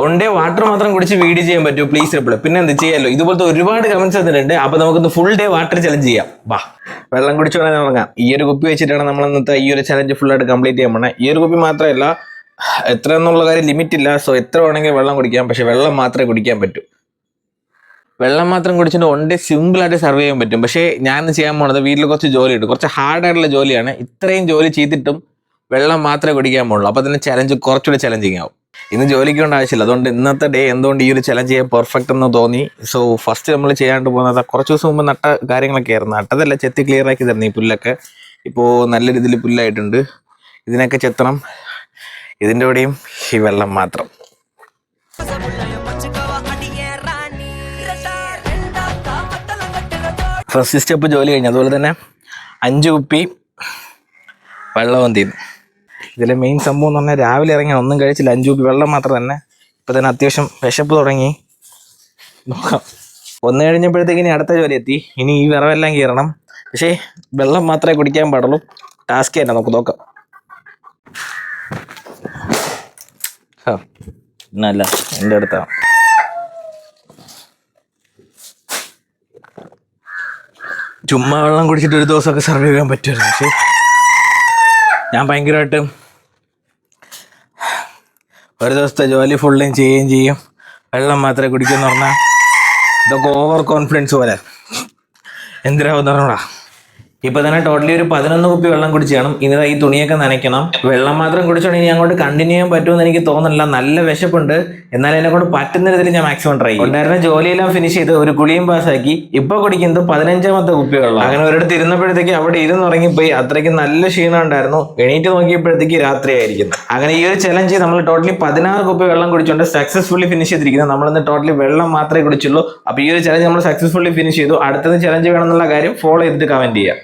ഒണ്ടേ water മാത്രം കുടിച്ച് video ചെയ്യാൻ പറ്റുമോ പ്ലീസ് റിപ്ലൈ. പിന്നെ എന്ത് ചെയ്യാമല്ലോ, ഇതുപോലത്തെ ഒരുപാട് കമന്റ്സ് വന്നിട്ടുണ്ട്. അപ്പൊ നമുക്കൊന്ന് ഫുൾ ഡേ വാട്ടർ ചലഞ്ച് ചെയ്യാം. വാ, വെള്ളം കുടിച്ചോടെ തുടങ്ങാം. ഈ ഒരു കുപ്പി വെച്ചിട്ടാണ് നമ്മൾ ഇന്നത്തെ ഈ ഒരു ചലഞ്ച് ഫുൾ ആയിട്ട് കംപ്ലീറ്റ് ചെയ്യാൻ പോണേ. ഈ ഒരു കുപ്പി മാത്രമല്ല, എത്ര എന്നുള്ള കാര്യം ലിമിറ്റ് ഇല്ല. സോ എത്ര വേണമെങ്കിൽ വെള്ളം കുടിക്കാം, പക്ഷെ വെള്ളം മാത്രമേ കുടിക്കാൻ പറ്റൂ. വെള്ളം മാത്രം കുടിച്ചിട്ട് ഒണ്ടേ സിമ്പിൾ ആയിട്ട് സർവ് ചെയ്യാൻ പറ്റും. പക്ഷേ ഞാൻ ചെയ്യാൻ പോണത് വീട്ടിൽ കുറച്ച് ജോലിയുണ്ട്, കുറച്ച് ഹാർഡായിട്ടുള്ള ജോലിയാണ്. ഇത്രയും ജോലി ചെയ്തിട്ടും വെള്ളം മാത്രമേ കുടിക്കാൻ പോകുള്ളൂ. അപ്പോൾ തന്നെ ചലഞ്ച് കുറച്ചുകൂടി ചലഞ്ചിങ് ആവും. ഇന്ന് ജോലിക്ക് കൊണ്ട് ആവശ്യമില്ല. അതുകൊണ്ട് ഇന്നത്തെ ഡേ എന്തുകൊണ്ട് ഈ ഒരു ചലഞ്ച് ചെയ്യാൻ പെർഫെക്റ്റ് എന്ന് തോന്നി. സോ ഫസ്റ്റ് നമ്മൾ ചെയ്യാണ്ട് പോകുന്നത് കുറച്ച് ദിവസം മുമ്പ് നട്ട കാര്യങ്ങളൊക്കെ ആയിരുന്നു. നട്ടതല്ല, ചെത്തി ക്ലിയർ ആക്കി തരുന്നു. ഈ പുല്ലൊക്കെ ഇപ്പോൾ നല്ല രീതിയിൽ പുല്ലായിട്ടുണ്ട്. ഇതിനൊക്കെ ചെത്തണം. ഇതിൻ്റെ കൂടെയും ഈ വെള്ളം മാത്രം. ഫസ്റ്റ് സ്റ്റെപ്പ് ജോലി കഴിഞ്ഞു. അതുപോലെ തന്നെ 5 കുപ്പി വെള്ളവും തീർന്നു. ഇതിലെ മെയിൻ സംഭവം എന്ന് പറഞ്ഞാൽ രാവിലെ ഇറങ്ങി ഒന്നും കഴിച്ചില്ല, 5 കുപ്പി വെള്ളം മാത്രം തന്നെ. ഇപ്പം തന്നെ അത്യാവശ്യം വിശപ്പ് തുടങ്ങി. നോക്കാം, ഒന്ന് കഴിഞ്ഞപ്പോഴത്തേക്ക് ഇനി അടുത്ത ജോലി എത്തി. ഇനി ഈ വിറവെല്ലാം കീറണം. പക്ഷേ വെള്ളം മാത്രമേ കുടിക്കാൻ പാടുള്ളൂ. ടാസ്ക് തന്നെ, നമുക്ക് നോക്കാം. എന്നല്ല എൻ്റെ അടുത്താണ്. ചുമ്മാ വെള്ളം കുടിച്ചിട്ട് ഒരു ദിവസമൊക്കെ സർവൈവ് ചെയ്യാൻ പറ്റുമായിരുന്നു. പക്ഷേ ഞാൻ ഭയങ്കരമായിട്ട് ഒരു ദിവസത്തെ ജോലി ഫുള്ളും ചെയ്യുകയും ചെയ്യും, വെള്ളം മാത്രമേ കുടിക്കുമെന്ന് പറഞ്ഞാൽ ഇതൊക്കെ ഓവർ കോൺഫിഡൻസ് പോലെ. എന്തിനാവെന്ന് പറഞ്ഞോടാ. ഇപ്പൊ തന്നെ ടോട്ടലി ഒരു 11 കുപ്പി വെള്ളം കുടിച്ച് കാണും. ഇനി ഈ തുണിയൊക്കെ നനയ്ക്കണം. വെള്ളം മാത്രം കുടിച്ചോണ്ട് ഇനി അങ്ങോട്ട് കണ്ടിന്യൂ ചെയ്യാൻ പറ്റുമെന്ന് എനിക്ക് തോന്നുന്നില്ല. നല്ല വിശപ്പുണ്ട്. എന്നാലും എന്നെ കൊണ്ട് പറ്റുന്ന രീതിയിൽ ഞാൻ മാക്സിമം ട്രൈ ചെയ്യും. ഉണ്ടായിരുന്ന ജോലിയെല്ലാം ഫിനിഷ് ചെയ്ത് ഒരു കുളിയും പാസ്സാക്കി ഇപ്പൊ കുടിക്കുന്നത് 15ാമത്തെ കുപ്പി വെള്ളം. അങ്ങനെ ഒരിടത്ത് ഇരുന്നപ്പോഴത്തേക്ക് അവിടെ ഇരുന്നുറങ്ങിപ്പോയി. അത്രയ്ക്ക് നല്ല ക്ഷീണം ഉണ്ടായിരുന്നു. എണീറ്റ് നോക്കിയപ്പോഴത്തേക്ക് രാത്രിയായിരിക്കുന്നു. അങ്ങനെ ഈ ഒരു ചലഞ്ച് നമ്മൾ ടോട്ടലി 16 കുപ്പി വെള്ളം കുടിച്ചുകൊണ്ട് സക്സസ്ഫുള്ളി ഫിനിഷ് ചെയ്തിരിക്കുന്നത്. നമ്മളിന്ന് ടോട്ടലി വെള്ളം മാത്രമേ കുടിച്ചുള്ളൂ. അപ്പൊ ഈ ഒരു ചലഞ്ച് നമ്മൾ സക്സസ്ഫുള്ളി ഫിനിഷ് ചെയ്തു. അടുത്തത് ചലഞ്ച് വേണമെന്നുള്ള കാര്യം ഫോളോ ചെയ്തിട്ട് കമന്റ് ചെയ്യാം.